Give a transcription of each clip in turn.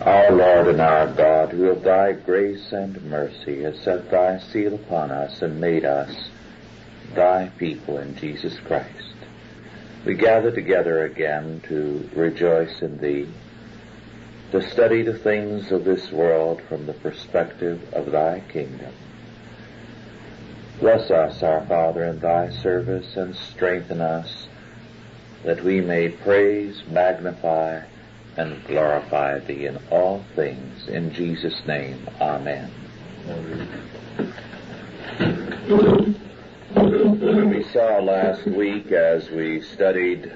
Our Lord and our God, who of thy grace and mercy has set thy seal upon us and made us thy people in Jesus Christ, we gather together again to rejoice in thee, to study the things of this world from the perspective of thy kingdom. Bless us, our Father, in thy service, and strengthen us that we may praise, magnify, and glorify thee in all things. In Jesus' name, amen. We saw last week, as we studied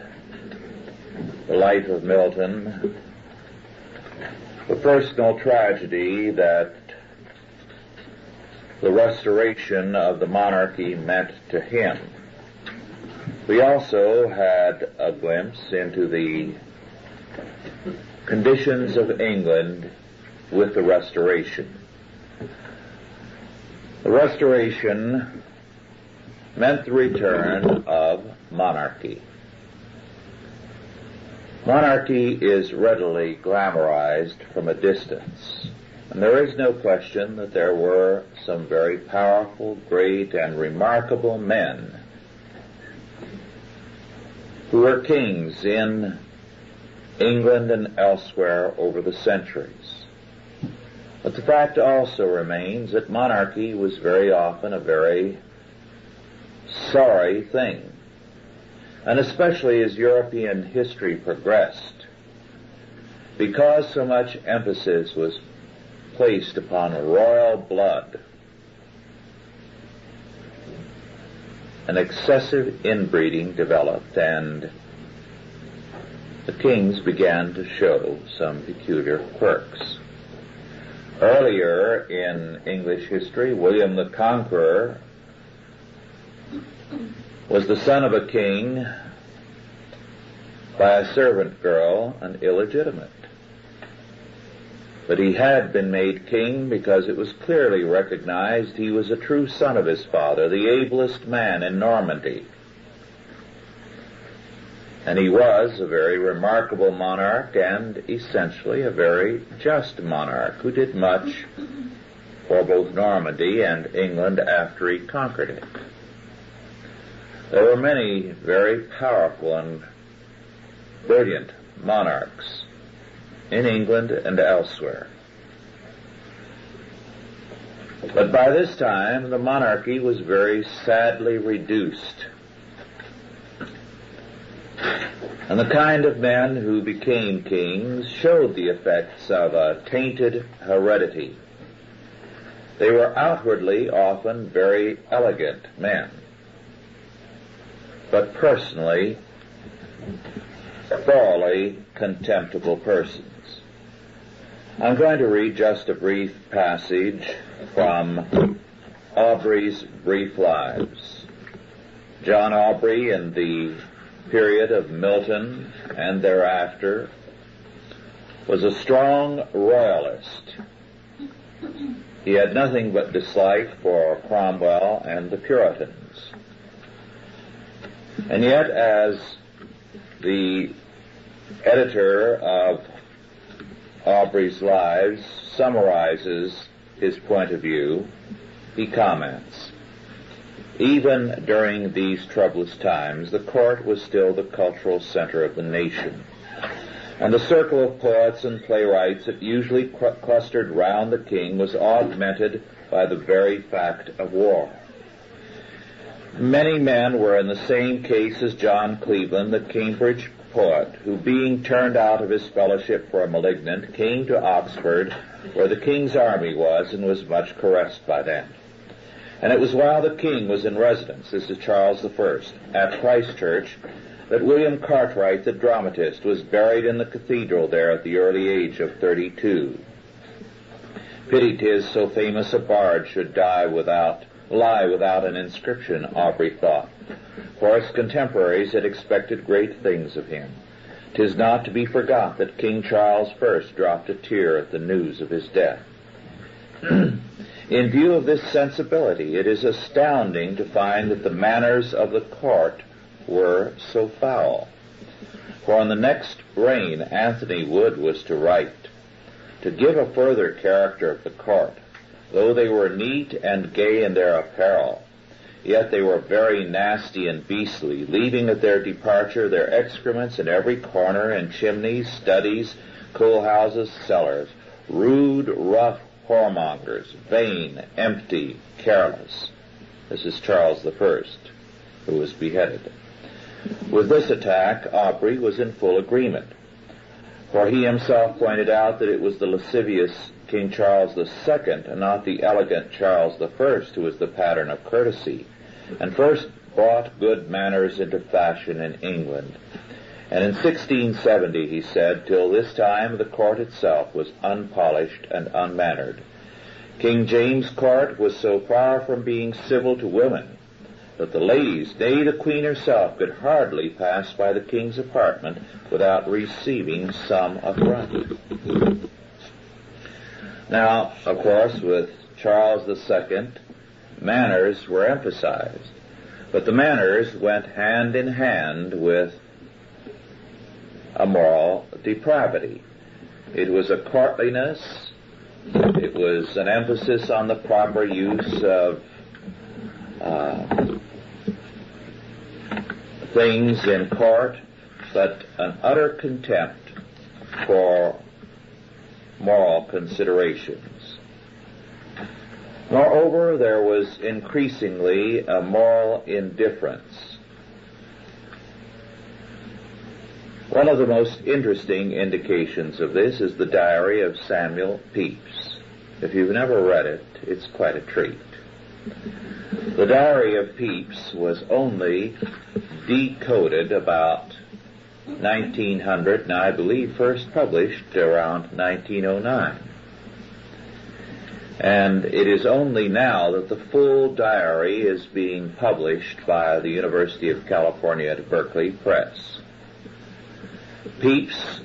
the life of Milton, the personal tragedy that the restoration of the monarchy meant to him. We also had a glimpse into the conditions of England with the Restoration. The Restoration meant the return of monarchy. Monarchy is readily glamorized from a distance, and there is no question that there were some very powerful, great, and remarkable men who were kings in England and elsewhere over the centuries. But the fact also remains that monarchy was very often a very sorry thing. And especially as European history progressed, because so much emphasis was placed upon royal blood, an excessive inbreeding developed, and the kings began to show some peculiar quirks. Earlier in English history, William the Conqueror was the son of a king by a servant girl and illegitimate. But he had been made king because it was clearly recognized he was a true son of his father, the ablest man in Normandy. And he was a very remarkable monarch and essentially a very just monarch who did much for both Normandy and England after he conquered it. There were many very powerful and brilliant monarchs in England and elsewhere. But by this time, the monarchy was very sadly reduced. And the kind of men who became kings showed the effects of a tainted heredity. They were outwardly often very elegant men, but personally thoroughly contemptible persons. I'm going to read just a brief passage from Aubrey's Brief Lives. John Aubrey, in the period of Milton and thereafter, was a strong royalist. He had nothing but dislike for Cromwell and the Puritans. And yet, as the editor of Aubrey's Lives summarizes his point of view, he comments, "Even during these troublous times, the court was still the cultural center of the nation, and the circle of poets and playwrights that usually clustered round the king was augmented by the very fact of war. Many men were in the same case as John Cleveland, the Cambridge poet, who, being turned out of his fellowship for a malignant, came to Oxford, where the king's army was, and was much caressed by them. And it was while the king was in residence, this is Charles I, at Christ Church, that William Cartwright, the dramatist, was buried in the cathedral there at the early age of 32. Pity 'tis so famous a bard should lie without an inscription, Aubrey thought, for his contemporaries had expected great things of him. 'Tis not to be forgot that King Charles I dropped a tear at the news of his death. In view of this sensibility, it is astounding to find that the manners of the court were so foul. For in the next reign, Anthony Wood was to write, To give a further character of the court, though they were neat and gay in their apparel, yet they were very nasty and beastly, leaving at their departure their excrements in every corner, in chimneys, studies, coal houses, cellars, rude, rough whoremongers, vain, empty, careless. This is Charles I, who was beheaded. With this attack, Aubrey was in full agreement, for he himself pointed out that it was the lascivious King Charles II and not the elegant Charles I who was the pattern of courtesy, and first brought good manners into fashion in England. And in 1670, he said, till this time the court itself was unpolished and unmannered. King James' court was so far from being civil to women that the ladies, nay, the Queen herself, could hardly pass by the King's apartment without receiving some affront. Now, of course, with Charles II, manners were emphasized, but the manners went hand in hand with a moral depravity. It was a courtliness, it was an emphasis on the proper use of things in court, but an utter contempt for moral considerations. Moreover, there was increasingly a moral indifference. One of the most interesting indications of this is the diary of Samuel Pepys. If you've never read it, it's quite a treat. The diary of Pepys was only decoded about 1900, and I believe first published around 1909. And it is only now that the full diary is being published by the University of California at Berkeley Press. Pepys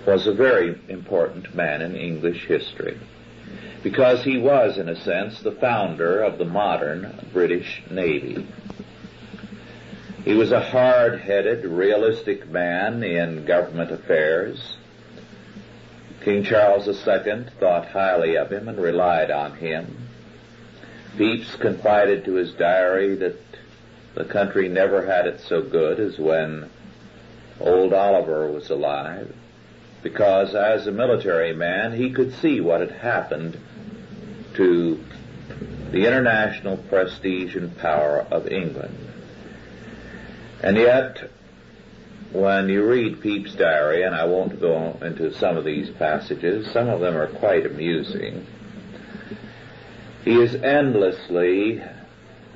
was a very important man in English history because he was, in a sense, the founder of the modern British Navy. He was a hard-headed, realistic man in government affairs. King Charles II thought highly of him and relied on him. Pepys confided to his diary that the country never had it so good as when old Oliver was alive, because as a military man he could see what had happened to the international prestige and power of England. And yet, when you read Pepys' diary, and I won't go into some of these passages, some of them are quite amusing, he is endlessly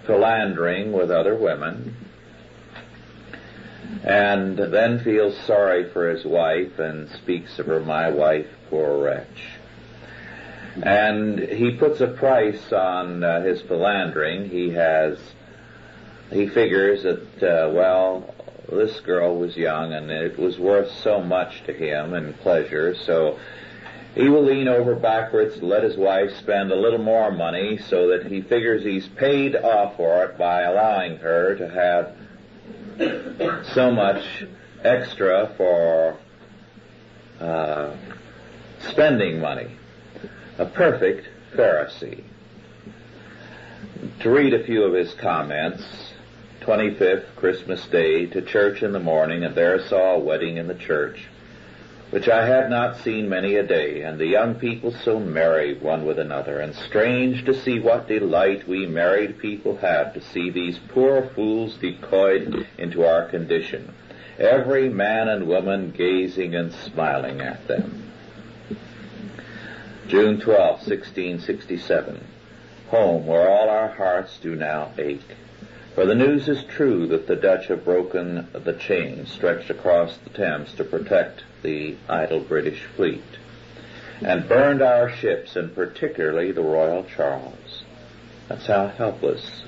philandering with other women, and then feels sorry for his wife and speaks of her, my wife, poor wretch. And he puts a price on his philandering. He figures that, well, this girl was young and it was worth so much to him in pleasure, so he will lean over backwards, let his wife spend a little more money so that he figures he's paid off for it by allowing her to have so much extra for spending money. A perfect Pharisee. To read a few of his comments: 25th, Christmas Day, to church in the morning, and there saw a wedding in the church, which I had not seen many a day, and the young people so merry one with another, and strange to see what delight we married people have to see these poor fools decoyed into our condition, every man and woman gazing and smiling at them. June 12, 1667, home where all our hearts do now ache. For the news is true that the Dutch have broken the chain stretched across the Thames to protect the idle British fleet, and burned our ships, and particularly the Royal Charles. That's how helpless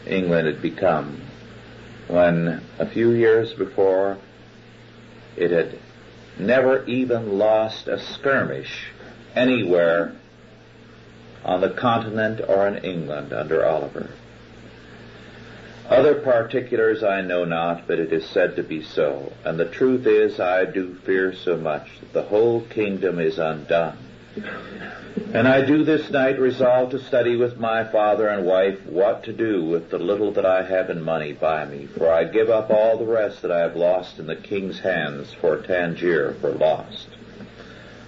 England had become, when a few years before it had never even lost a skirmish anywhere on the continent or in England under Oliver. Other particulars I know not, but it is said to be so. And the truth is, I do fear so much that the whole kingdom is undone. And I do this night resolve to study with my father and wife what to do with the little that I have in money by me, for I give up all the rest that I have lost in the king's hands for Tangier for lost.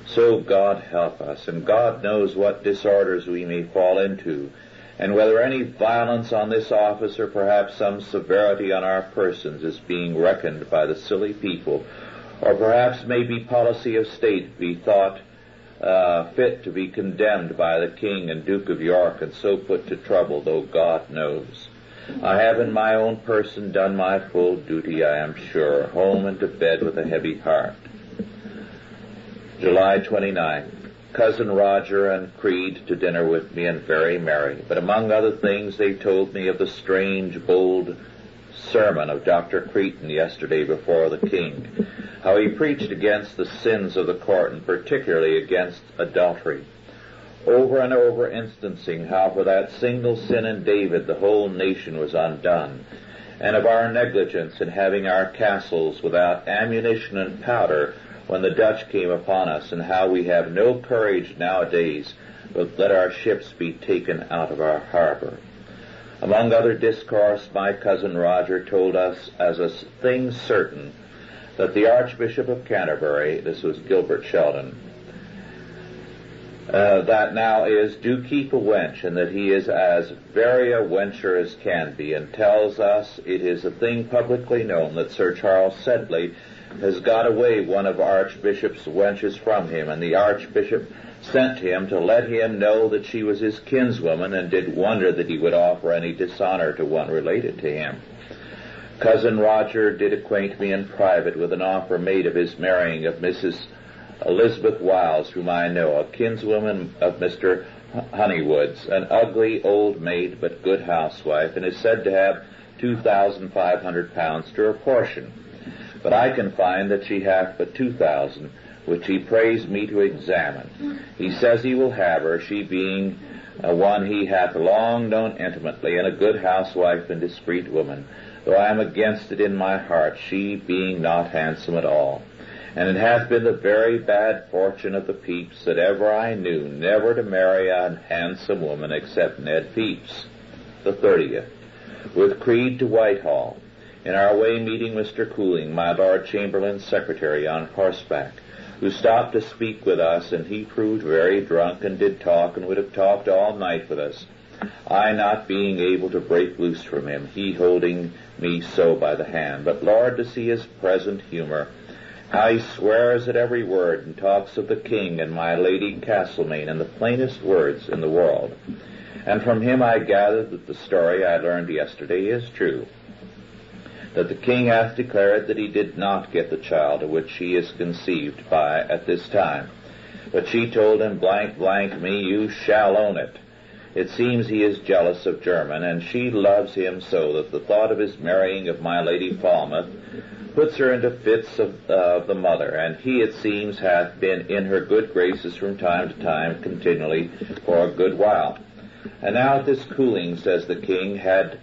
So God help us, and God knows what disorders we may fall into, and whether any violence on this office or perhaps some severity on our persons is being reckoned by the silly people, or perhaps maybe policy of state be thought fit to be condemned by the King and Duke of York and so put to trouble, though God knows. I have in my own person done my full duty, I am sure, home and to bed with a heavy heart. July 29. Cousin Roger and Creed to dinner with me and very merry. But among other things they told me of the strange, bold sermon of Dr. Cretan yesterday before the King, how he preached against the sins of the court and particularly against adultery, over and over instancing how for that single sin in David the whole nation was undone, and of our negligence in having our castles without ammunition and powder when the Dutch came upon us, and how we have no courage nowadays but let our ships be taken out of our harbor. Among other discourse, my cousin Roger told us as a thing certain that the Archbishop of Canterbury, this was Gilbert Sheldon, that now is, do keep a wench, and that he is as very a wencher as can be, and tells us it is a thing publicly known that Sir Charles Sedley has got away one of Archbishop's wenches from him, and the Archbishop sent him to let him know that she was his kinswoman, and did wonder that he would offer any dishonor to one related to him. Cousin Roger did acquaint me in private with an offer made of his marrying of Mrs. Elizabeth Wiles, whom I know, a kinswoman of Mr. Honeywood's, an ugly old maid but good housewife, and is said to have £2,500 to her portion. But I can find that she hath but 2,000, which he prays me to examine. He says he will have her, she being one he hath long known intimately, and a good housewife and discreet woman, though I am against it in my heart, she being not handsome at all. And it hath been the very bad fortune of the Pepys that ever I knew never to marry a handsome woman except Ned Pepys. The 30th. With Creed to Whitehall. In our way meeting Mr. Cooling, my Lord Chamberlain's secretary, on horseback, who stopped to speak with us, and he proved very drunk and did talk and would have talked all night with us, I not being able to break loose from him, he holding me so by the hand. But Lord, to see his present humor, how he swears at every word and talks of the King and my Lady Castlemaine in the plainest words in the world. And from him I gathered that the story I learned yesterday is true, that the King hath declared that he did not get the child of which she is conceived by at this time. But she told him, blank me, you shall own it. It seems he is jealous of German, and she loves him so that the thought of his marrying of my Lady Falmouth puts her into fits of the mother, and he, it seems, hath been in her good graces from time to time continually for a good while. And now at this Cooling, says the King, had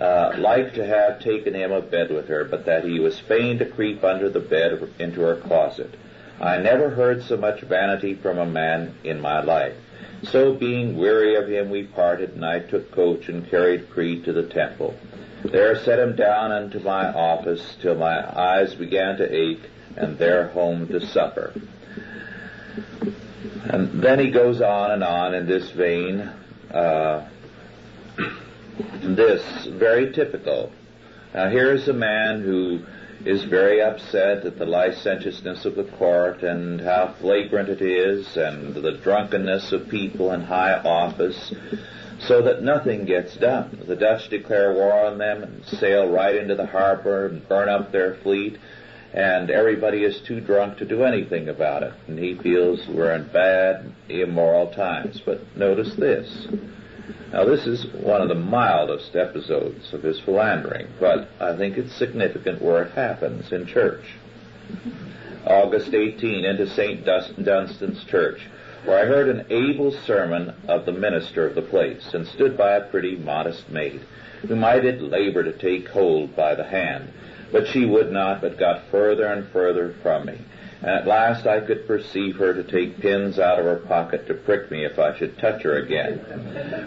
like to have taken him a bed with her, but that he was fain to creep under the bed into her closet. I never heard so much vanity from a man in my life. So being weary of him, we parted, and I took coach and carried Creed to the Temple. There set him down unto my office till my eyes began to ache, and there home to supper. And then he goes on in this vein, this very typical. Now here's a man who is very upset at the licentiousness of the court and how flagrant it is, and the drunkenness of people in high office, so that nothing gets done. The Dutch declare war on them and sail right into the harbor and burn up their fleet, and everybody is too drunk to do anything about it, and he feels we're in bad, immoral times. But notice this. Now, this is one of the mildest episodes of his philandering, but I think it's significant where it happens in church. August 18, into St. Dunstan's Church. where I heard an able sermon of the minister of the place, and stood by a pretty modest maid, whom I did labor to take hold by the hand, but she would not, but got further and further from me. And at last I could perceive her to take pins out of her pocket to prick me if I should touch her again,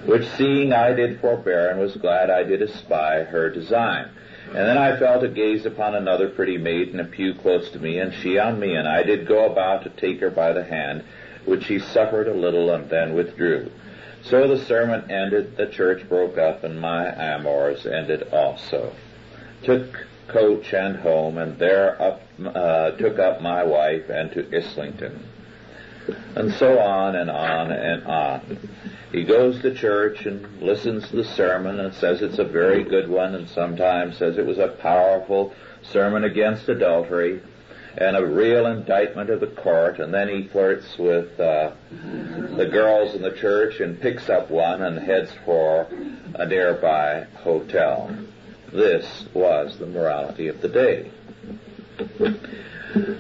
which seeing I did forbear, and was glad I did espy her design. And then I fell to gaze upon another pretty maid in a pew close to me, and she on me, and I did go about to take her by the hand, which she suffered a little, and then withdrew. So the sermon ended, the church broke up, and my amours ended also. Took coach and home, and there took up my wife and to Islington. And so on and on and on. He goes to church and listens to the sermon and says it's a very good one, and sometimes says it was a powerful sermon against adultery and a real indictment of the court, and then he flirts with the girls in the church and picks up one and heads for a nearby hotel. This was the morality of the day.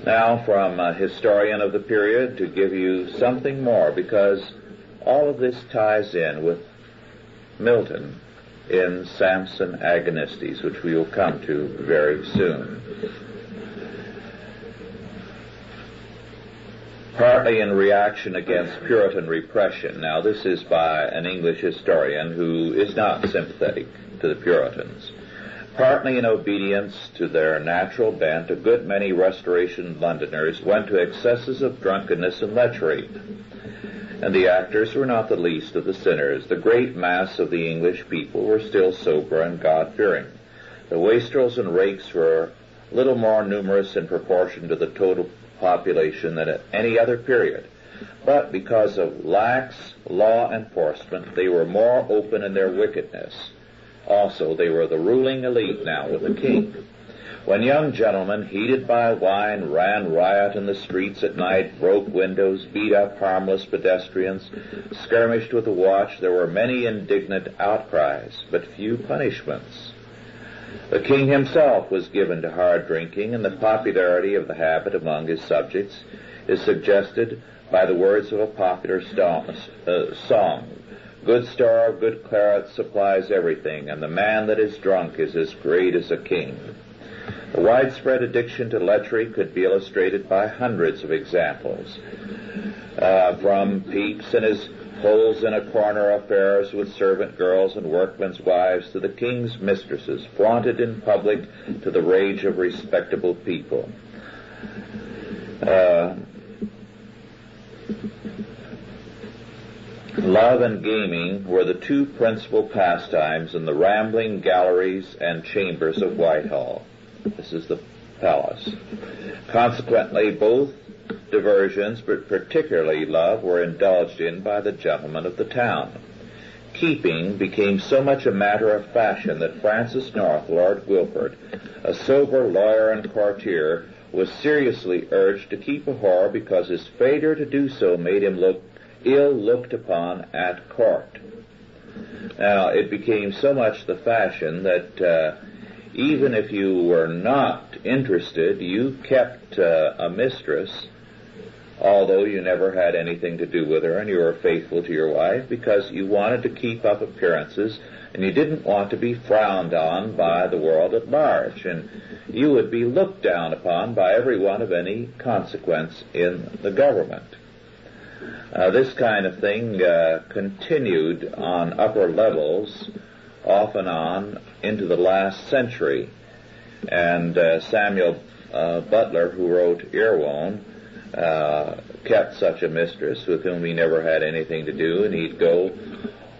Now, from a historian of the period, to give you something more, because all of this ties in with Milton in Samson Agonistes, which we will come to very soon. Partly in reaction against Puritan repression. Now, this is by an English historian who is not sympathetic to the Puritans. Partly in obedience to their natural bent, a good many Restoration Londoners went to excesses of drunkenness and lechery. And the actors were not the least of the sinners. The great mass of the English people were still sober and God-fearing. The wastrels and rakes were little more numerous in proportion to the total population than at any other period. But because of lax law enforcement, they were more open in their wickedness. Also, they were the ruling elite now with the king. When young gentlemen, heated by wine, ran riot in the streets at night, broke windows, beat up harmless pedestrians, skirmished with the watch, there were many indignant outcries, but few punishments. The king himself was given to hard drinking, and the popularity of the habit among his subjects is suggested by the words of a popular song. Good store of good claret supplies everything, and the man that is drunk is as great as a king. The widespread addiction to lechery could be illustrated by hundreds of examples, from Pepys and his holes in a corner affairs with servant girls and workmen's wives to the king's mistresses, flaunted in public to the rage of respectable people. Love and gaming were the two principal pastimes in the rambling galleries and chambers of Whitehall. This is the palace. Consequently, both diversions, but particularly love, were indulged in by the gentlemen of the town. Keeping became so much a matter of fashion that Francis North, Lord Guilford, a sober lawyer and courtier, was seriously urged to keep a whore because his failure to do so made him look ill looked upon at court. Now, it became so much the fashion that even if you were not interested, you kept a mistress, although you never had anything to do with her, and you were faithful to your wife because you wanted to keep up appearances, and you didn't want to be frowned on by the world at large, and you would be looked down upon by everyone of any consequence in the government. This kind of thing continued on upper levels off and on into the last century. And Samuel Butler, who wrote Erewhon, kept such a mistress with whom he never had anything to do, and he'd go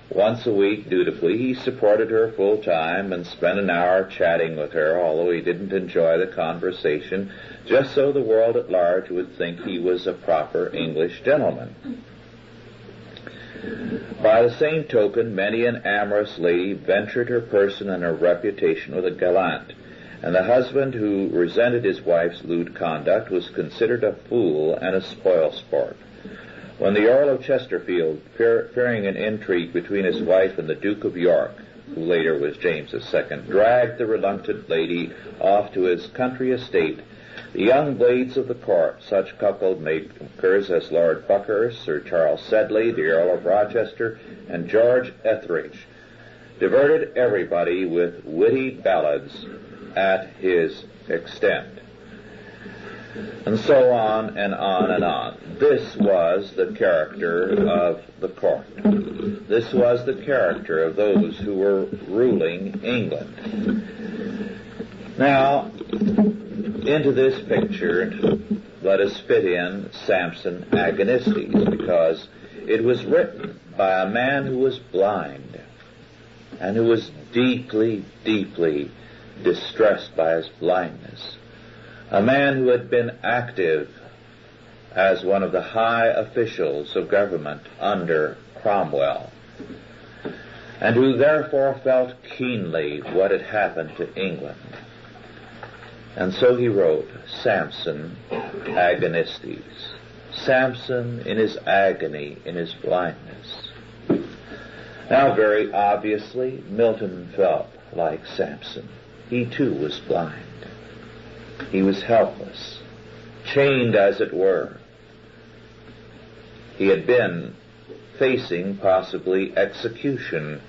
once a week dutifully. He supported her full time and spent an hour chatting with her, although he didn't enjoy the conversation, just so the world at large would think he was a proper English gentleman. By the same token, many an amorous lady ventured her person and her reputation with a gallant, and the husband who resented his wife's lewd conduct was considered a fool and a spoil-sport. When the Earl of Chesterfield, fearing an intrigue between his wife and the Duke of York, who later was James II, dragged the reluctant lady off to his country estate, The young blades of the court, such cuckold makers as Lord Buckhurst, Sir Charles Sedley, the Earl of Rochester, and George Etheridge, diverted everybody with witty ballads at his extent. And so on and on and on. This was the character of the court. This was the character of those who were ruling England. Now, into this picture, let us fit in Samson Agonistes, because it was written by a man who was blind and who was deeply, deeply distressed by his blindness. A man who had been active as one of the high officials of government under Cromwell, and who therefore felt keenly what had happened to England. And so he wrote Samson Agonistes. Samson in his agony, in his blindness. Now, very obviously, Milton felt like Samson. He too was blind. He was helpless, chained as it were. He had been facing possibly execution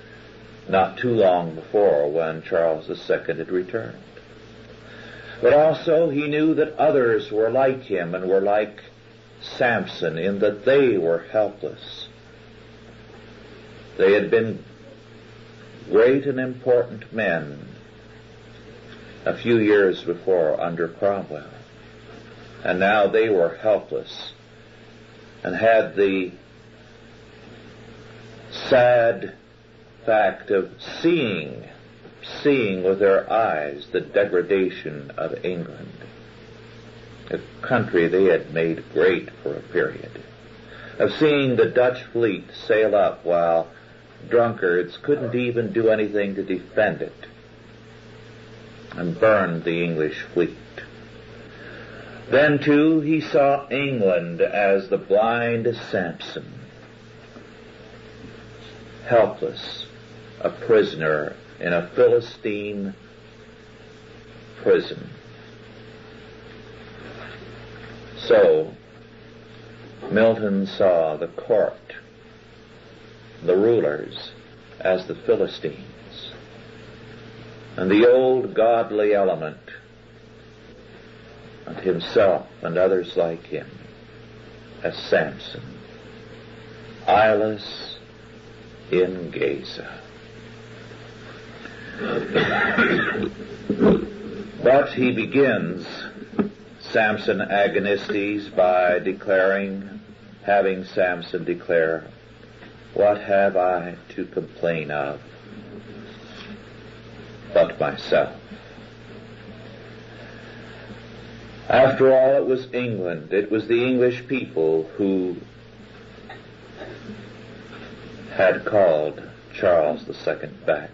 not too long before when Charles II had returned. But also he knew that others were like him and were like Samson in that they were helpless. They had been great and important men a few years before under Cromwell, and now they were helpless and had the sad fact of seeing with their eyes the degradation of England, a country they had made great for a period, of seeing the Dutch fleet sail up while drunkards couldn't even do anything to defend it, and burned the English fleet. Then, too, he saw England as the blind Samson, helpless, a prisoner in a Philistine prison. So, Milton saw the court, the rulers, as the Philistines, and the old godly element, and himself and others like him as Samson, eyeless in Gaza. But he begins Samson Agonistes by having Samson declare, "What have I to complain of but myself?" After all, it was England, it was the English people who had called Charles II back.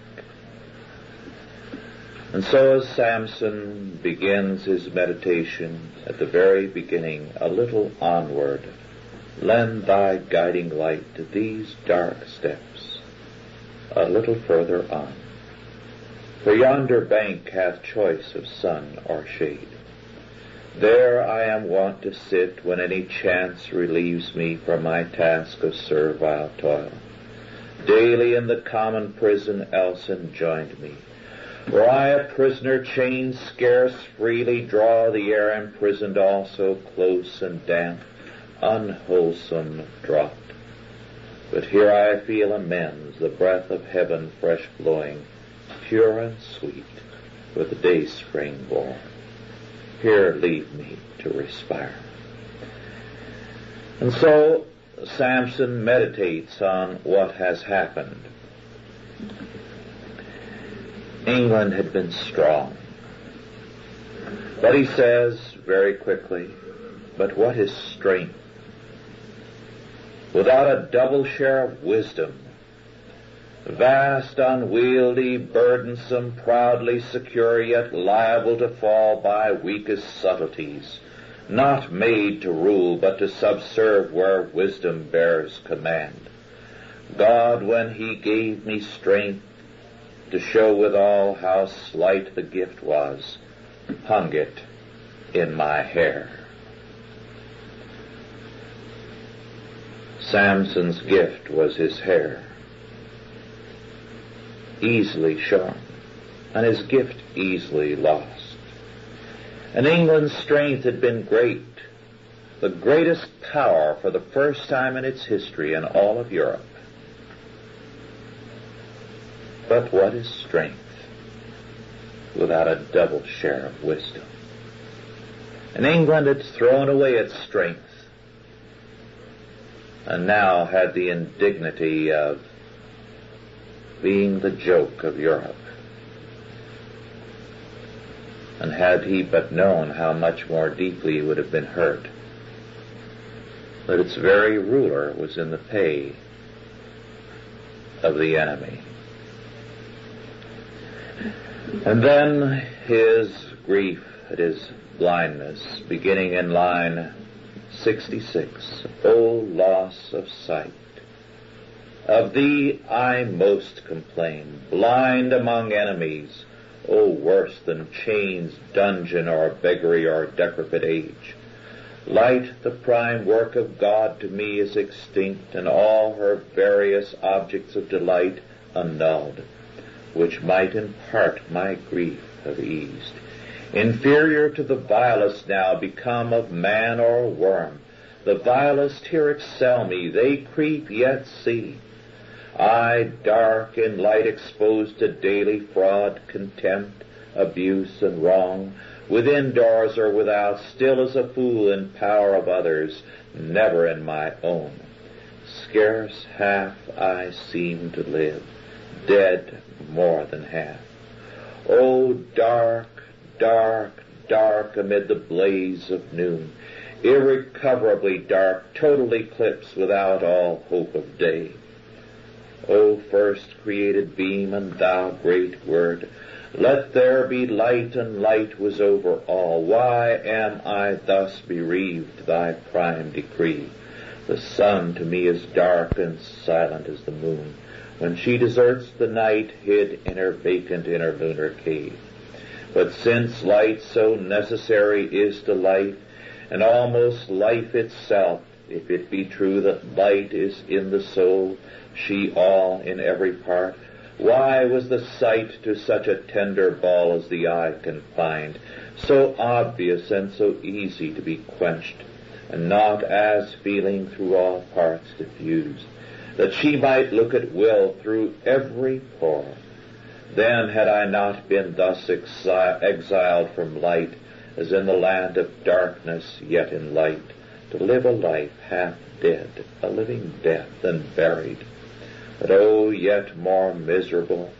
And so as Samson begins his meditation at the very beginning, a little onward, lend thy guiding light to these dark steps, a little further on. For yonder bank hath choice of sun or shade. There I am wont to sit when any chance relieves me from my task of servile toil. Daily in the common prison else enjoined me. Were I a prisoner chained, scarce freely draw the air imprisoned also, close and damp, unwholesome draught. But here I feel amends, the breath of heaven fresh blowing, pure and sweet, with the day spring born. Here leave me to respire. And so Samson meditates on what has happened. England had been strong. But he says very quickly, but what is strength? Without a double share of wisdom, vast, unwieldy, burdensome, proudly secure, yet liable to fall by weakest subtleties, not made to rule, but to subserve where wisdom bears command. God, when he gave me strength to show withal how slight the gift was, hung it in my hair. Samson's gift was his hair, easily shorn, and his gift easily lost. And England's strength had been great, the greatest power for the first time in its history in all of Europe. But what is strength without a double share of wisdom? And England had thrown away its strength, and now had the indignity of being the joke of Europe. And had he but known how much more deeply he would have been hurt, that its very ruler was in the pay of the enemy. And then his grief at his blindness, beginning in line 66, O loss of sight! Of thee I most complain, blind among enemies, O worse than chains, dungeon, or beggary, or decrepit age. Light, the prime work of God, to me is extinct, and all her various objects of delight annulled, which might in part my grief have eased. Inferior to the vilest now, become of man or worm. The vilest here excel me, they creep yet see. I, dark in light, exposed to daily fraud, contempt, abuse, and wrong, within doors or without, still as a fool in power of others, never in my own. Scarce half I seem to live, dead more than half. O dark, dark, dark amid the blaze of noon, irrecoverably dark, total eclipse without all hope of day. O first created beam, and thou great word, let there be light, and light was over all. Why am I thus bereaved thy prime decree? The sun to me is dark and silent as the moon, when she deserts the night, hid in her vacant inner lunar cave. But since light so necessary is to life, and almost life itself, if it be true that light is in the soul, she all in every part, why was the sight to such a tender ball as the eye confined, so obvious and so easy to be quenched, and not as feeling through all parts diffused, that she might look at will through every pore? Then had I not been thus exiled from light, as in the land of darkness, yet in light, to live a life half dead, a living death, and buried. But oh, yet more miserable,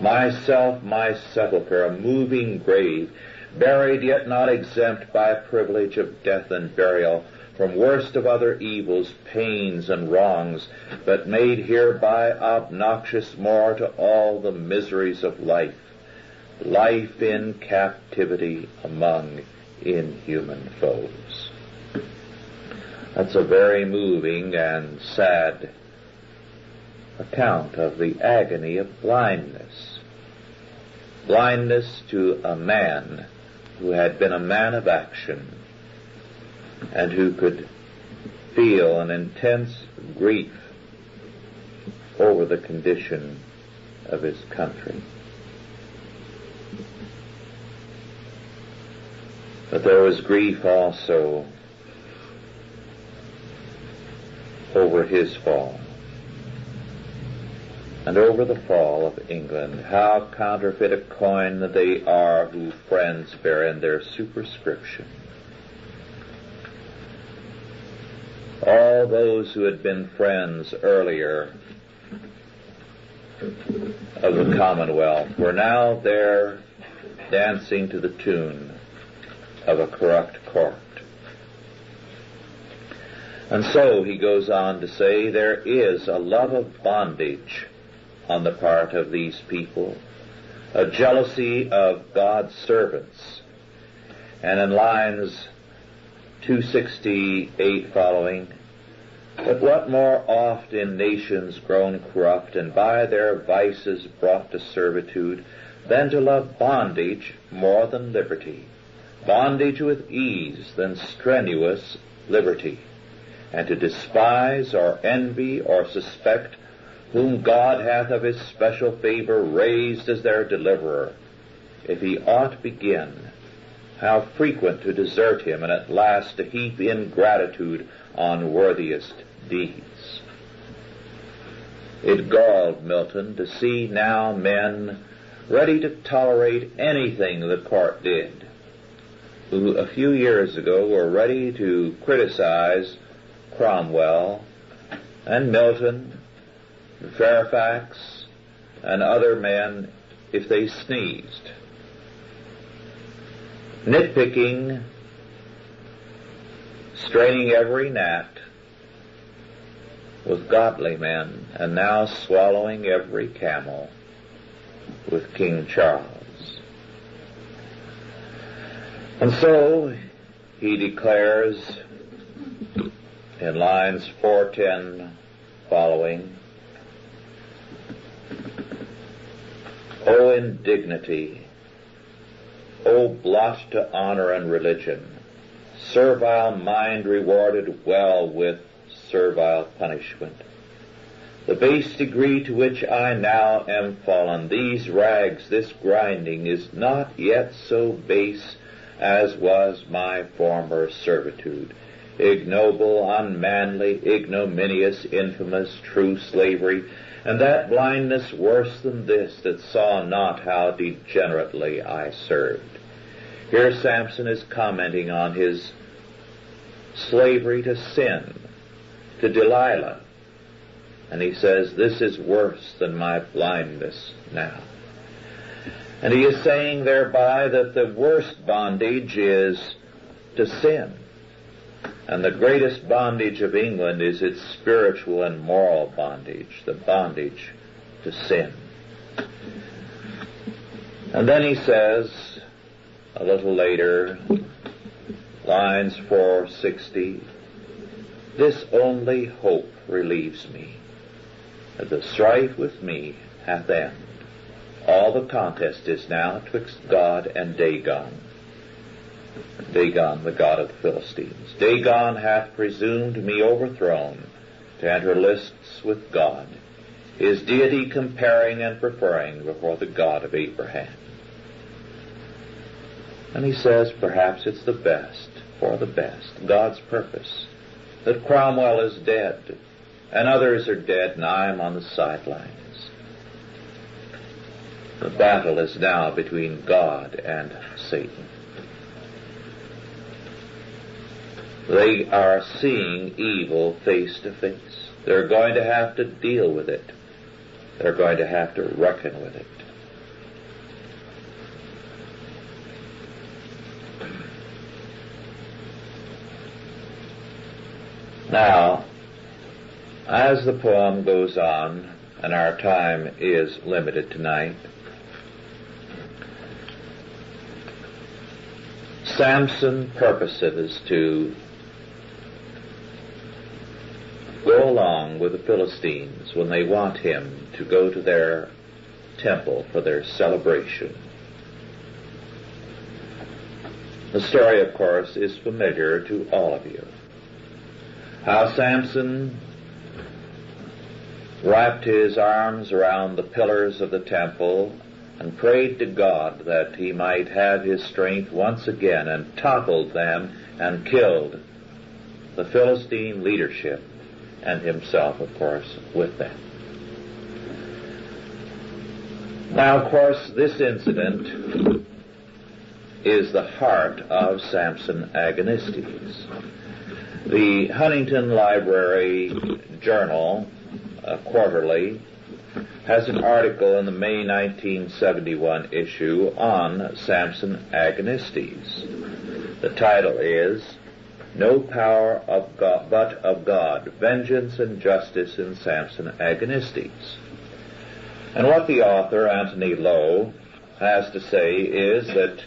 myself my sepulchre, a moving grave, buried yet not exempt by privilege of death and burial, from worst of other evils, pains, and wrongs, but made hereby obnoxious more to all the miseries of life, life in captivity among inhuman foes. That's a very moving and sad account of the agony of blindness. Blindness to a man who had been a man of action and who could feel an intense grief over the condition of his country. But there was grief also over his fall, and over the fall of England. How counterfeit a coin they are who friends bear in their superscription. All those who had been friends earlier of the Commonwealth were now there dancing to the tune of a corrupt court. And so he goes on to say there is a love of bondage on the part of these people, a jealousy of God's servants. And in lines 268 following, but what more oft in nations grown corrupt and by their vices brought to servitude, than to love bondage more than liberty, bondage with ease than strenuous liberty, and to despise or envy or suspect whom God hath of his special favor raised as their deliverer, if he ought begin, how frequent to desert him, and at last to heap ingratitude on worthiest deeds. It galled Milton to see now men ready to tolerate anything the court did, who a few years ago were ready to criticize Cromwell and Milton, Fairfax, and other men if they sneezed. Nitpicking, straining every gnat with godly men, and now swallowing every camel with King Charles. And so he declares in lines 410 following, O indignity, O blot to honor and religion, servile mind rewarded well with servile punishment. The base degree to which I now am fallen, these rags, this grinding, is not yet so base as was my former servitude. Ignoble, unmanly, ignominious, infamous, true slavery, and that blindness worse than this, that saw not how degenerately I served. Here Samson is commenting on his slavery to sin, to Delilah, and he says, this is worse than my blindness now. And he is saying thereby that the worst bondage is to sin, and the greatest bondage of England is its spiritual and moral bondage, the bondage to sin. And then he says, a little later, lines 460, this only hope relieves me, that the strife with me hath end. All the contest is now twixt God and Dagon. Dagon, the god of the Philistines. Dagon hath presumed me overthrown to enter lists with God, his deity comparing and preferring before the God of Abraham. And he says perhaps it's the best, for the best, God's purpose, that Cromwell is dead, and others are dead, and I am on the sidelines. The battle is now between God and Satan. They are seeing evil face to face. They're going to have to deal with it. They're going to have to reckon with it. Now, as the poem goes on, and our time is limited tonight, Samson purposes to go along with the Philistines when they want him to go to their temple for their celebration. The story, of course, is familiar to all of you. How Samson wrapped his arms around the pillars of the temple and prayed to God that he might have his strength once again, and toppled them and killed the Philistine leadership, and himself, of course, with them. Now, of course, this incident is the heart of Samson Agonistes. The Huntington Library Journal, quarterly, has an article in the May 1971 issue on Samson Agonistes. The title is, No Power of God, but of God, Vengeance and Justice in Samson Agonistes. And what the author, Anthony Lowe, has to say is that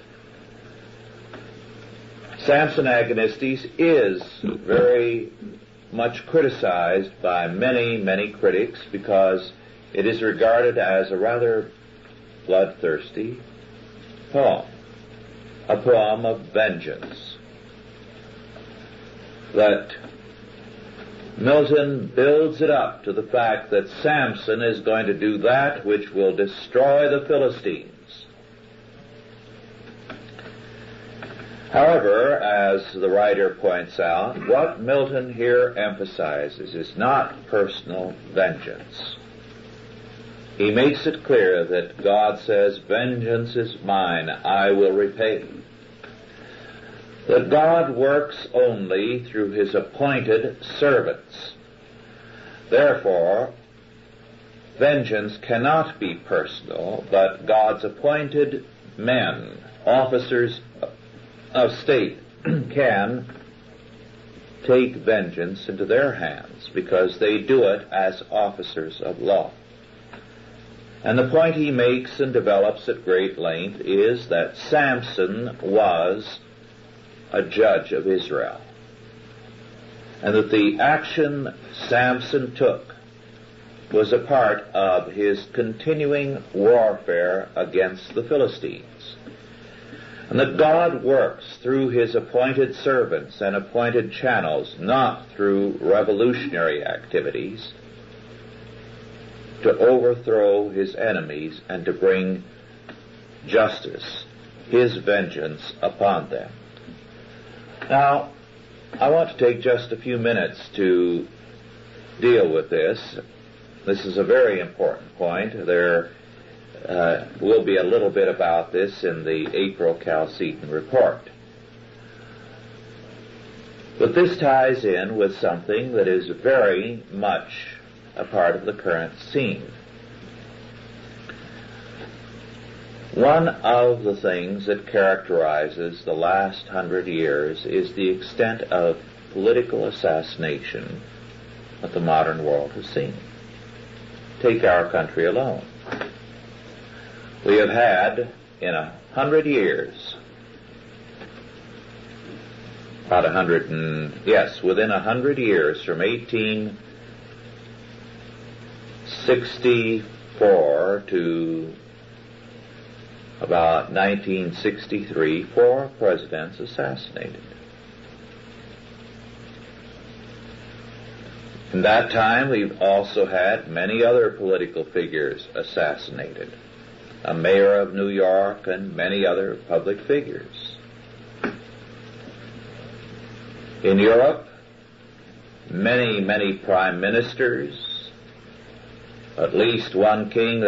Samson Agonistes is very much criticized by many, many critics because it is regarded as a rather bloodthirsty poem. a poem of vengeance, that Milton builds it up to the fact that Samson is going to do that which will destroy the Philistines. However, as the writer points out, what Milton here emphasizes is not personal vengeance. He makes it clear that God says, "Vengeance is mine, I will repay." That God works only through his appointed servants. Therefore, vengeance cannot be personal, but God's appointed men, officers of state, can take vengeance into their hands because they do it as officers of law. And the point he makes and develops at great length is that Samson was a judge of Israel, and that the action Samson took was a part of his continuing warfare against the Philistines, and that God works through his appointed servants and appointed channels, not through revolutionary activities, to overthrow his enemies and to bring justice, his vengeance upon them. Now, I want to take just a few minutes to deal with this. This is a very important point. There will be a little bit about this in the April Chalcedon report. But this ties in with something that is very much a part of the current scene. One of the things that characterizes the last 100 years is the extent of political assassination that the modern world has seen. Take our country alone. We have had, in 100 years, within 100 years, from 1864 to about 1963, 4 presidents assassinated. In that time, we've also had many other political figures assassinated. A mayor of New York and many other public figures. In Europe, many prime ministers, at least one king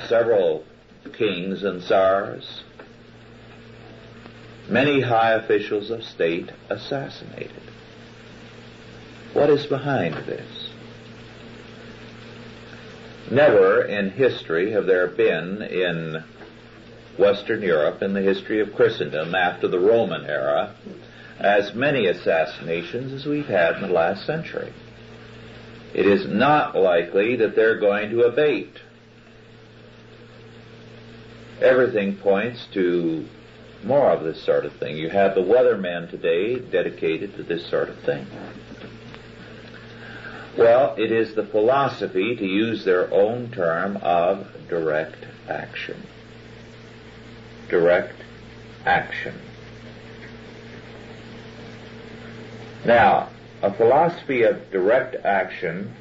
several kings and tsars, many high officials of state assassinated. What is behind this? Never in history have there been in Western Europe, in the history of Christendom after the Roman era, as many assassinations as we've had in the last century. It is not likely that they're going to abate. Everything points to more of this sort of thing. You have the weathermen today dedicated to this sort of thing. Well, it is the philosophy, to use their own term, of direct action. Direct action. Now, a philosophy of direct action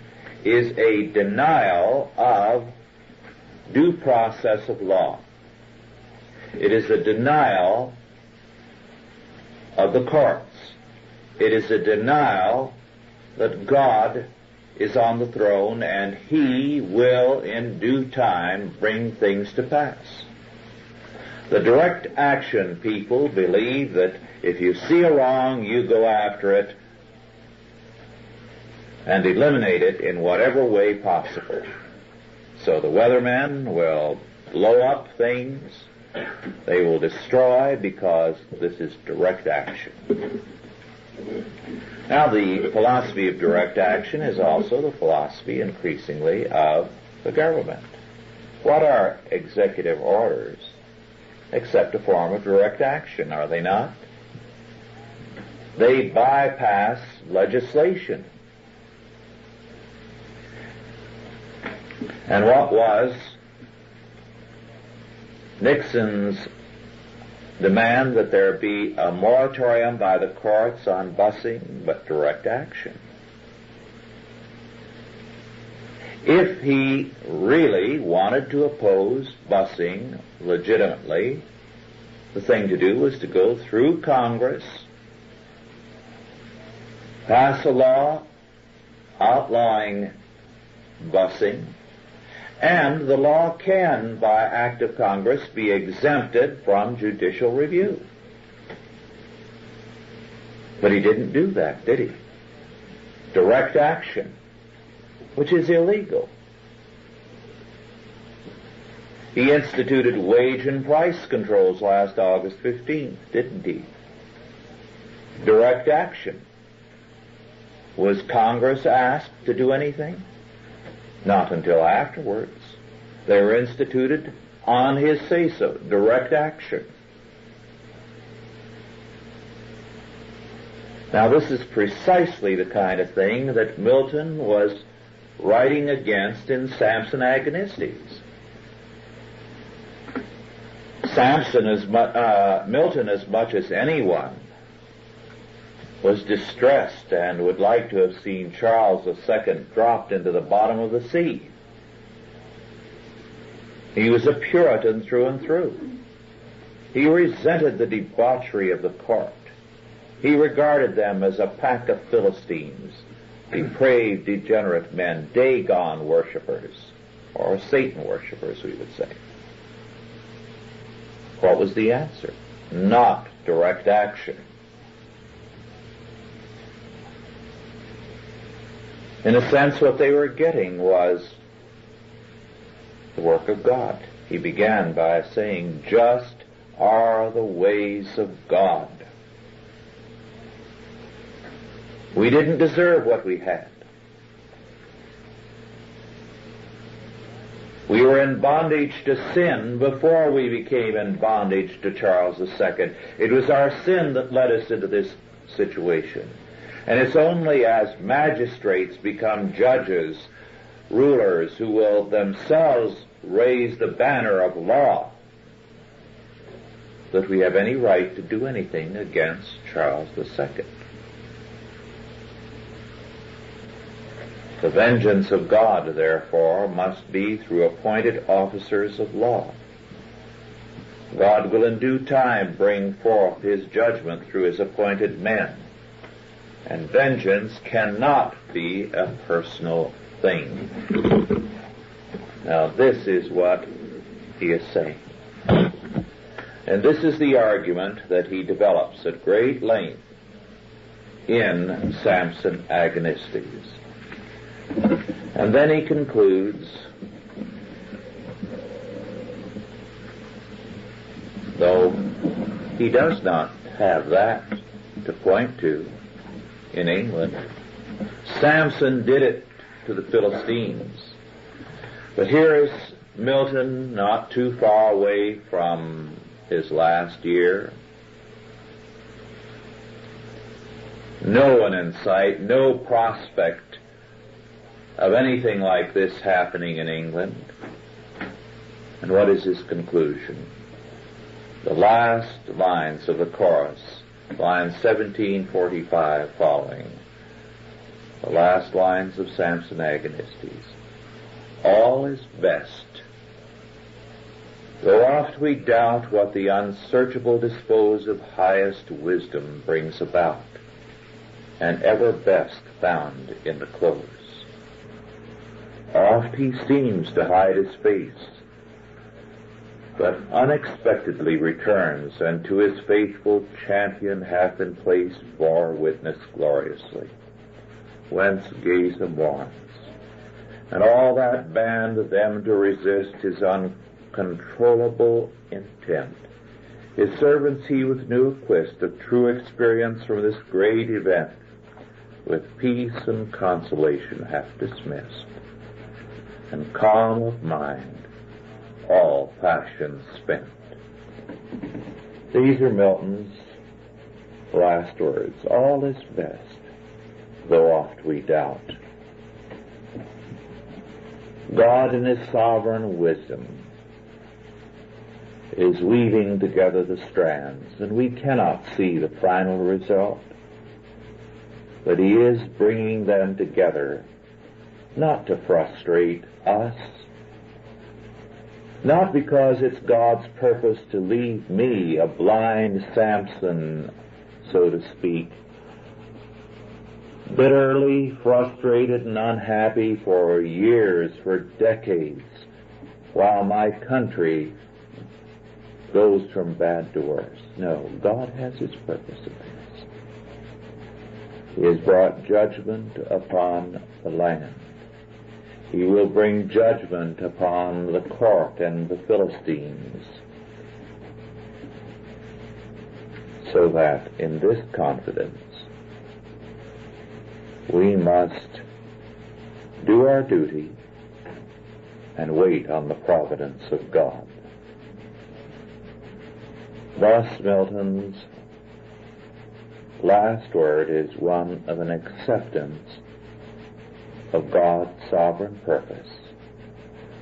is a denial of due process of law. It is a denial of the courts. It is a denial that God is on the throne and He will in due time bring things to pass. The direct action people believe that if you see a wrong, you go after it and eliminate it in whatever way possible. So the weathermen will blow up things, they will destroy, because this is direct action. Now, the philosophy of direct action is also the philosophy, increasingly, of the government. What are executive orders except a form of direct action, are they not? They bypass legislation. And what was Nixon's demand that there be a moratorium by the courts on busing, but direct action. If he really wanted to oppose busing legitimately, the thing to do was to go through Congress, pass a law outlawing busing, and the law can, by act of Congress, be exempted from judicial review. But he didn't do that, did he? Direct action, which is illegal. He instituted wage and price controls last August 15th, didn't he? Direct action. Was Congress asked to do anything? Not until afterwards. They were instituted on his say-so, direct action. Now this is precisely the kind of thing that Milton was writing against in Samson Agonistes. Milton, as much as anyone, was distressed and would like to have seen Charles II dropped into the bottom of the sea. He was a Puritan through and through. He resented the debauchery of the court. He regarded them as a pack of Philistines, depraved, degenerate men, Dagon worshippers, or Satan worshippers, we would say. What was the answer? Not direct action. In a sense, what they were getting was the work of God. He began by saying, "Just are the ways of God." We didn't deserve what we had. We were in bondage to sin before we became in bondage to Charles II. It was our sin that led us into this situation. And it's only as magistrates become judges, rulers who will themselves raise the banner of law, that we have any right to do anything against Charles II. The vengeance of God, therefore, must be through appointed officers of law. God will in due time bring forth his judgment through his appointed men. And vengeance cannot be a personal thing. Now this is what he is saying. And this is the argument that he develops at great length in Samson Agonistes. And then he concludes, though he does not have that to point to in England, Samson did it to the Philistines. But here is Milton, not too far away from his last year. No one in sight, no prospect of anything like this happening in England. And what is his conclusion? The last lines of the chorus, lines 1745 following, the last lines of Samson Agonistes. All is best, though oft we doubt what the unsearchable dispose of highest wisdom brings about, and ever best found in the close. Oft he seems to hide his face, but unexpectedly returns, and to his faithful champion hath in place bore witness gloriously, whence gaze him warns, and all that band them to resist his uncontrollable intent. His servants he with new acquist of true experience from this great event, with peace and consolation hath dismissed, and calm of mind, all passions spent. These are Milton's last words. All is best, though oft we doubt. God in his sovereign wisdom is weaving together the strands, and we cannot see the final result, but he is bringing them together, not to frustrate us, not because it's God's purpose to leave me, a blind Samson, so to speak, bitterly frustrated and unhappy for years, for decades, while my country goes from bad to worse. No, God has his purpose in this. He has brought judgment upon the land. He will bring judgment upon the court and the Philistines, so that in this confidence we must do our duty and wait on the providence of God. Thus, Milton's last word is one of an acceptance of God's sovereign purpose,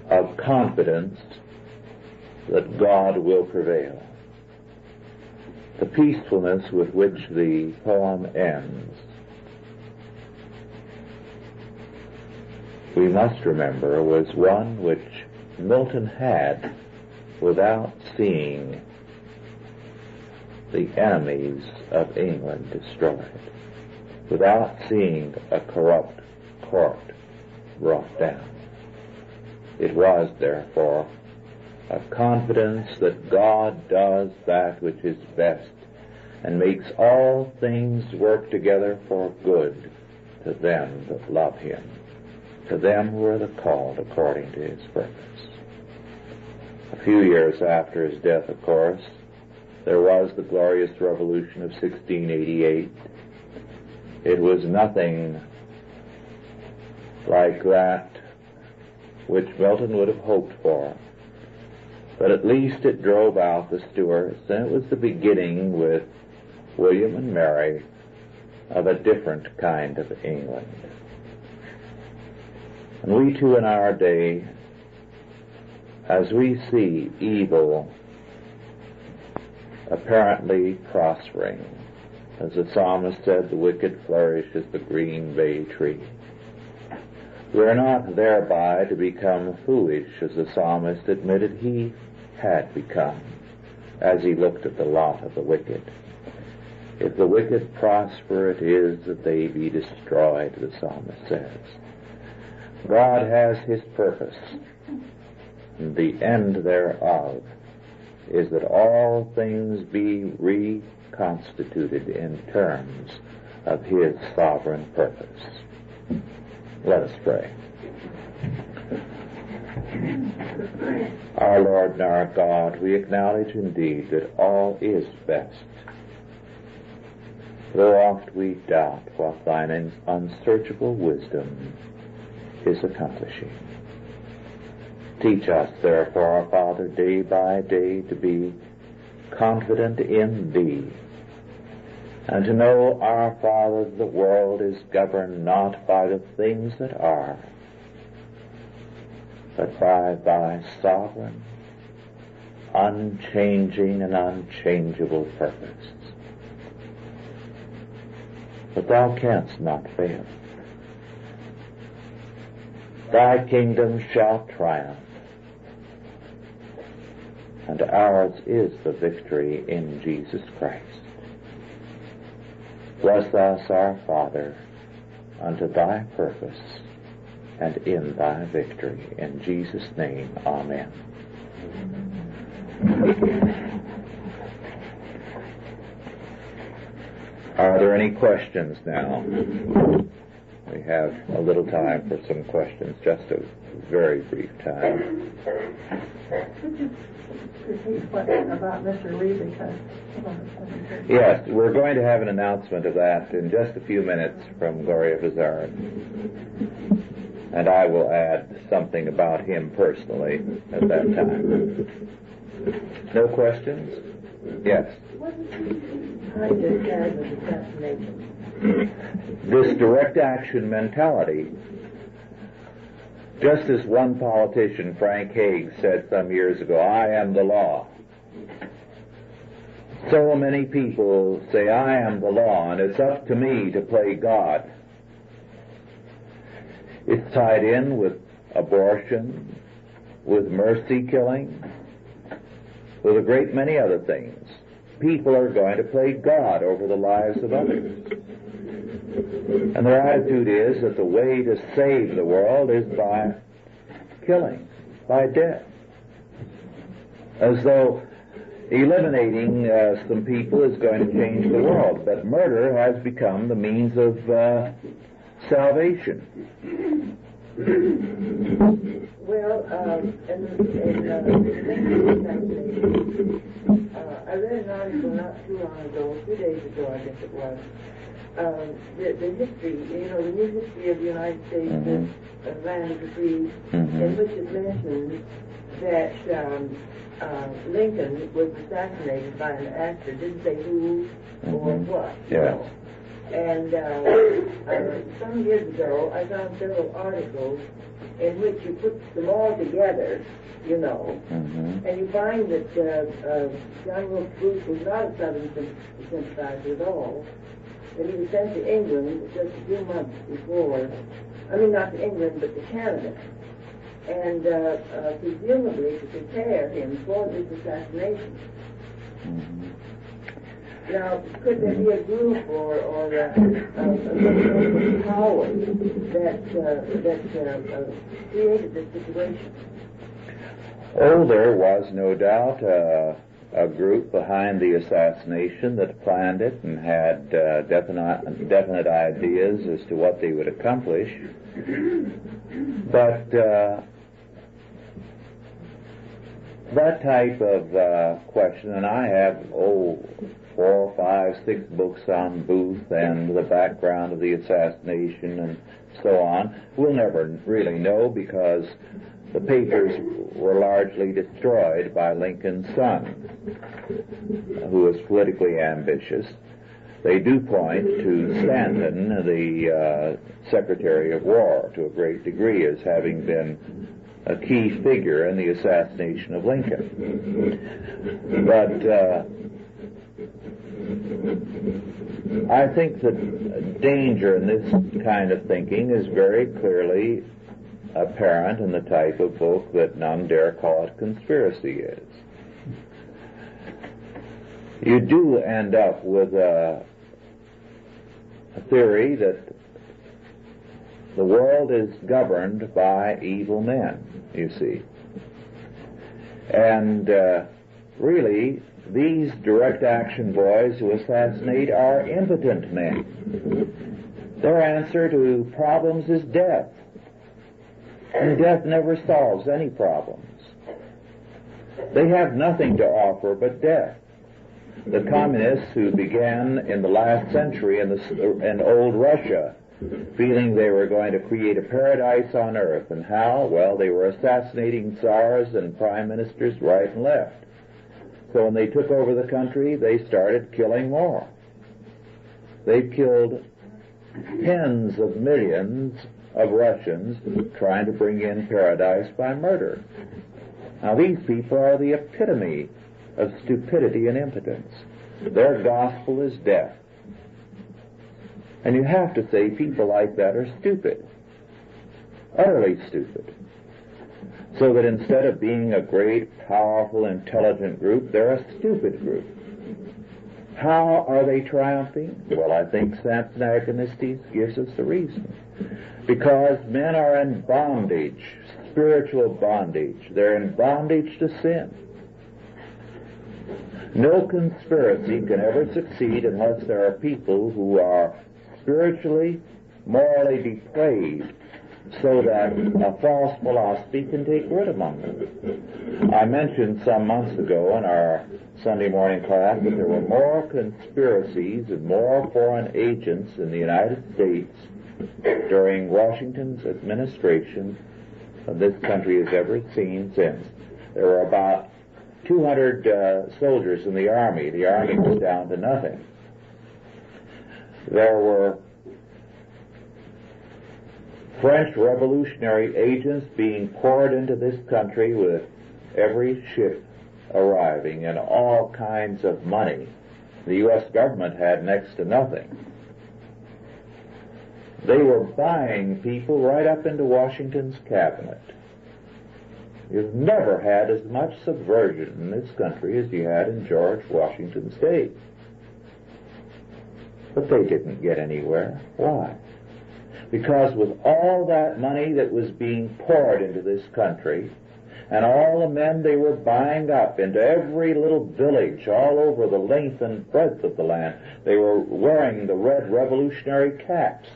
of confidence that God will prevail. The peacefulness with which the poem ends, we must remember, was one which Milton had without seeing the enemies of England destroyed, without seeing a corrupt court brought down. It was, therefore, a confidence that God does that which is best and makes all things work together for good to them that love him, to them who are the called according to his purpose. A few years after his death, of course, there was the glorious revolution of 1688. It was nothing like that which Milton would have hoped for, but at least it drove out the Stuarts, and it was the beginning, with William and Mary, of a different kind of England. And we too in our day, as we see evil apparently prospering, as the psalmist said, the wicked flourish as the green bay tree. We are not thereby to become foolish, as the psalmist admitted he had become, as he looked at the lot of the wicked. If the wicked prosper, it is that they be destroyed, the psalmist says. God has his purpose, and the end thereof is that all things be reconstituted in terms of his sovereign purpose. Let us pray. Our Lord and our God, we acknowledge indeed that all is best, though oft we doubt what thine unsearchable wisdom is accomplishing. Teach us, therefore, our Father, day by day to be confident in Thee, and to know, our Father, the world is governed not by the things that are, but by Thy sovereign, unchanging and unchangeable purpose. But Thou canst not fail. Thy kingdom shall triumph, and ours is the victory in Jesus Christ. Bless us, our Father, unto Thy purpose and in Thy victory. In Jesus' name, amen. Are there any questions now? We have a little time for some questions, just a very brief time. Could you repeat what about Mr. Lee? Because yes, we're going to have an announcement of that in just a few minutes from Gloria Vizard. And I will add something about him personally at that time. No questions? Yes. This direct action mentality, just as one politician, Frank Hague, said some years ago, I am the law. So many people say, I am the law, and it's up to me to play God. It's tied in with abortion, with mercy killing, with a great many other things. People are going to play God over the lives of others. And their attitude is that the way to save the world is by killing, by death. As though eliminating some people is going to change the world. But murder has become the means of salvation. Well, I read an article not too long ago, 2 days ago, I guess it was. The history, the new history of the United States, the land of the free, in which it mentions that Lincoln was assassinated by an actor, didn't say who or what. Yes. And some years ago, I found several articles in which you put them all together, and you find that John Wilkes Booth was not a Southern sympathizer at all, that he was sent to England just a few months before, not to England, but to Canada, and presumably to prepare him for this assassination. Now, could there be a group or a power that created this situation? Oh, there was no doubt a group behind the assassination that planned it and had definite ideas as to what they would accomplish. But that type of question, and I have 4, 5, 6 books on Booth and the background of the assassination and so on. We'll never really know because the papers were largely destroyed by Lincoln's son, who was politically ambitious. They do point to Stanton, the Secretary of War, to a great degree, as having been a key figure in the assassination of Lincoln. But I think that danger in this kind of thinking is very clearly apparent in the type of book that none dare call it conspiracy is. You do end up with a theory that the world is governed by evil men, you see. And really, these direct action boys who assassinate are impotent men. Their answer to problems is death. And death never solves any problems. They have nothing to offer but death. The communists who began in the last century in old Russia, feeling they were going to create a paradise on earth, and how? Well, they were assassinating tsars and prime ministers right and left. So when they took over the country, they started killing more. They killed tens of millions of Russians trying to bring in paradise by murder. Now these people are the epitome of stupidity and impotence. Their gospel is death. And you have to say people like that are stupid. Utterly stupid. So that instead of being a great, powerful, intelligent group, they're a stupid group. How are they triumphing? Well, I think Samson Agonistes gives us the reason. Because men are in bondage, spiritual bondage. They're in bondage to sin. No conspiracy can ever succeed unless there are people who are spiritually, morally depraved, so that a false philosophy can take root among them. I mentioned some months ago in our Sunday morning class that there were more conspiracies and more foreign agents in the United States during Washington's administration than this country has ever seen since. There were about 200 soldiers in the Army. The Army was down to nothing. There were French revolutionary agents being poured into this country with every ship arriving and all kinds of money. The U.S. government had next to nothing. They were buying people right up into Washington's cabinet. You've never had as much subversion in this country as you had in George Washington's day. But they didn't get anywhere. Why? Because with all that money that was being poured into this country, and all the men they were buying up into every little village all over the length and breadth of the land, they were wearing the red revolutionary caps.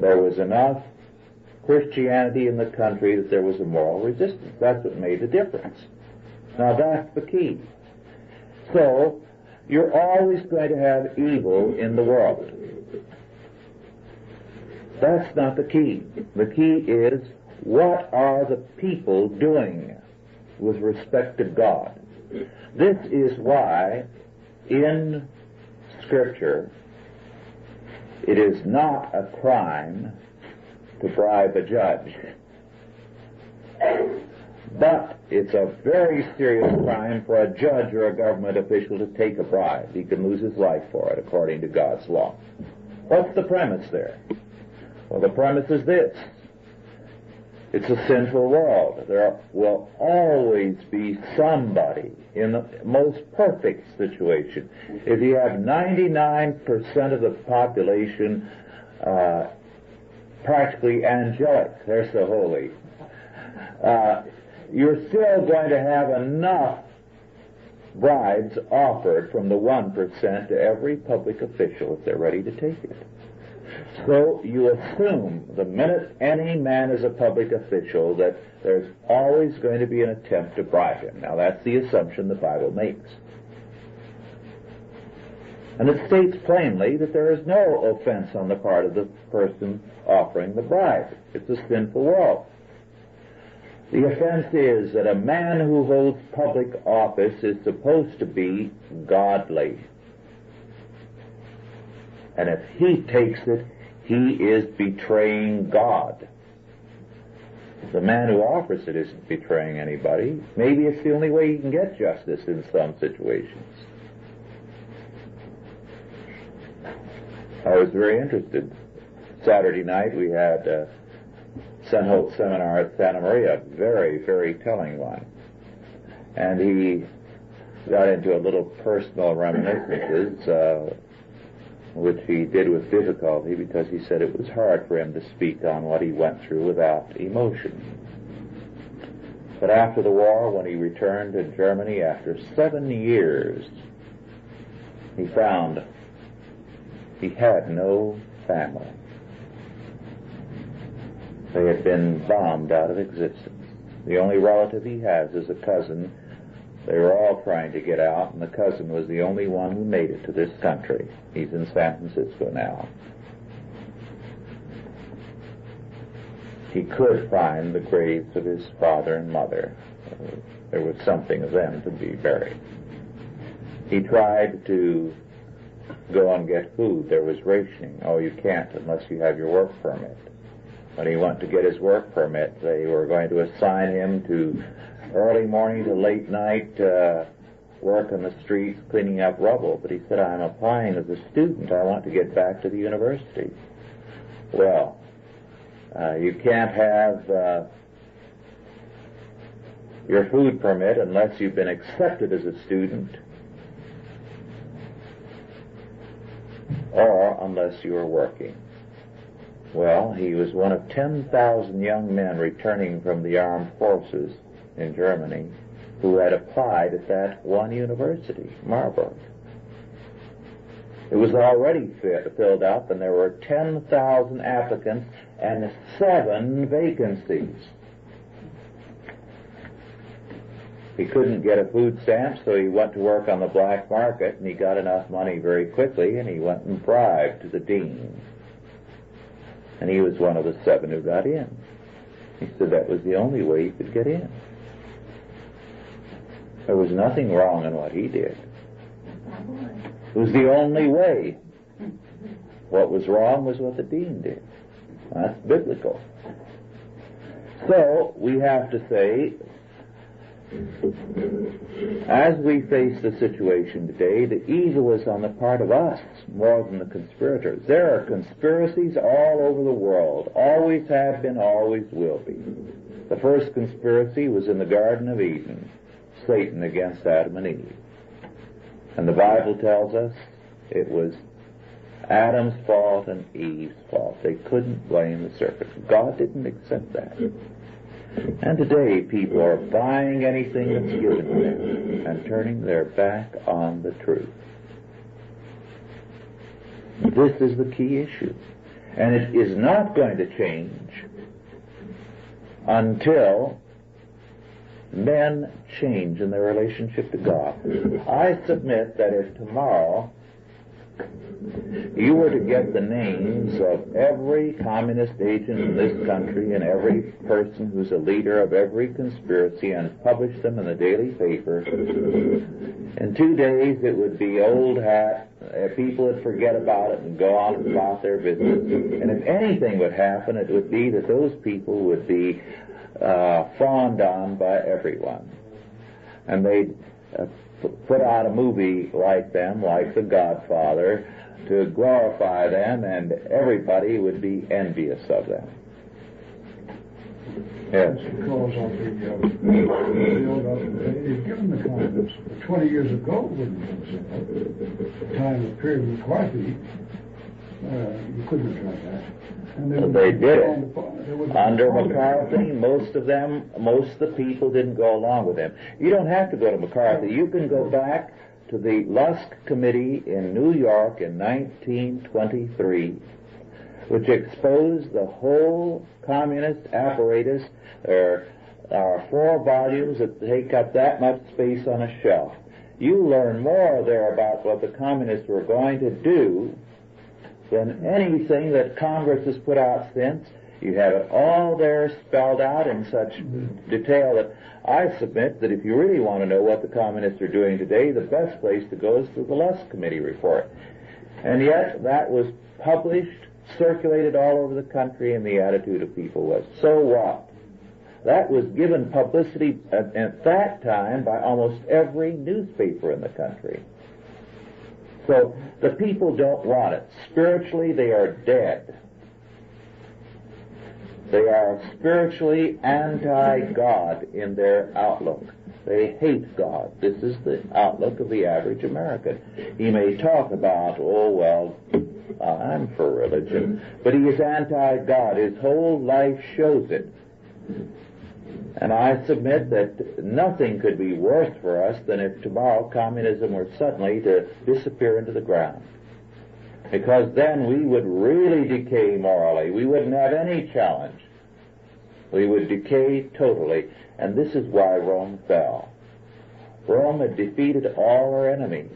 There was enough Christianity in the country that there was a moral resistance. That's what made the difference. Now that's the key. So, you're always going to have evil in the world. That's not the key. The key is, what are the people doing with respect to God? This is why, in Scripture, it is not a crime to bribe a judge. But it's a very serious crime for a judge or a government official to take a bribe. He can lose his life for it, according to God's law. What's the premise there? Well, the premise is this. It's a sinful world. There will always be somebody in the most perfect situation. If you have 99% of the population practically angelic, they're so holy, you're still going to have enough bribes offered from the 1% to every public official if they're ready to take it. So you assume the minute any man is a public official that there's always going to be an attempt to bribe him. Now that's the assumption the Bible makes. And it states plainly that there is no offense on the part of the person offering the bribe. It's a sinful world. The offense is that a man who holds public office is supposed to be godly. And if he takes it, he is betraying God. The man who offers it isn't betraying anybody. Maybe it's the only way he can get justice in some situations. I was very interested. Saturday night we had a St. Hope seminar at Santa Maria, a very, very telling one. And he got into a little personal reminiscences, which he did with difficulty because he said it was hard for him to speak on what he went through without emotion. But after the war, when he returned to Germany after 7 years, he found he had no family. They had been bombed out of existence. The only relative he has is a cousin. They were all trying to get out, and the cousin was the only one who made it to this country. He's in San Francisco now. He could find the graves of his father and mother. There was something of them to be buried. He tried to go and get food. There was rationing. Oh, you can't unless you have your work permit. When he went to get his work permit, they were going to assign him to early morning to late night work on the streets cleaning up rubble. But he said, I'm applying as a student. I want to get back to the university. Well, you can't have your food permit unless you've been accepted as a student or unless you are working. Well, he was one of 10,000 young men returning from the armed forces in Germany who had applied at that one university, Marburg. It was already filled up, and there were 10,000 applicants and 7 vacancies. He couldn't get a food stamp, so he went to work on the black market, and he got enough money very quickly, and he went and bribed the dean. And he was one of the 7 who got in. He said that was the only way he could get in. There was nothing wrong in what he did. It was the only way. What was wrong was what the dean did. That's biblical. So we have to say, as we face the situation today, the evil is on the part of us more than the conspirators. There are conspiracies all over the world, always have been, always will be. The first conspiracy was in the Garden of Eden, Satan against Adam and Eve. And the Bible tells us it was Adam's fault and Eve's fault. They couldn't blame the serpent. God didn't accept that. And today people are buying anything that's given to them and turning their back on the truth. This is the key issue. And it is not going to change until men change in their relationship to God. I submit that if tomorrow you were to get the names of every communist agent in this country and every person who's a leader of every conspiracy and publish them in the daily paper, in 2 days it would be old hat. People would forget about it and go on about their business. And if anything would happen, it would be that those people would be fawned on by everyone. And they'd put out a movie like them, like The Godfather, to glorify them, and everybody would be envious of them. Yes. Because of they've given the communists 20 years ago, the time of period of McCarthy, you couldn't have done that. And they did it. Under McCarthy, most of the people didn't go along with him. You don't have to go to McCarthy. You can go back to the Lusk Committee in New York in 1923, which exposed the whole communist apparatus. There are 4 volumes that take up that much space on a shelf. You learn more there about what the communists were going to do than anything that Congress has put out since. You have it all there spelled out in such detail that I submit that if you really want to know what the communists are doing today, the best place to go is to the Lusk Committee report. And yet that was published, circulated all over the country, and the attitude of people was, so what? That was given publicity at that time by almost every newspaper in the country. So the people don't want it. Spiritually, they are dead. They are spiritually anti-God in their outlook. They hate God. This is the outlook of the average American. He may talk about, oh, well, I'm for religion, but he is anti-God. His whole life shows it. And I submit that nothing could be worse for us than if tomorrow communism were suddenly to disappear into the ground. Because then we would really decay morally. We wouldn't have any challenge. We would decay totally. And this is why Rome fell. Rome had defeated all her enemies.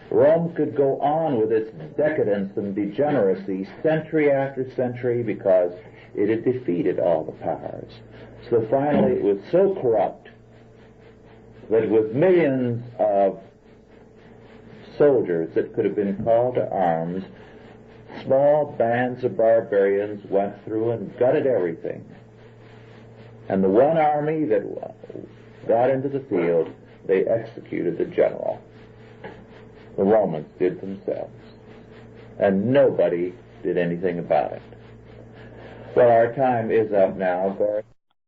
Rome could go on with its decadence and degeneracy century after century because it had defeated all the powers. So finally it was so corrupt that with millions of soldiers that could have been called to arms, small bands of barbarians went through and gutted everything. And the one army that got into the field, they executed the general. The Romans did themselves. And nobody did anything about it. Well, our time is up now.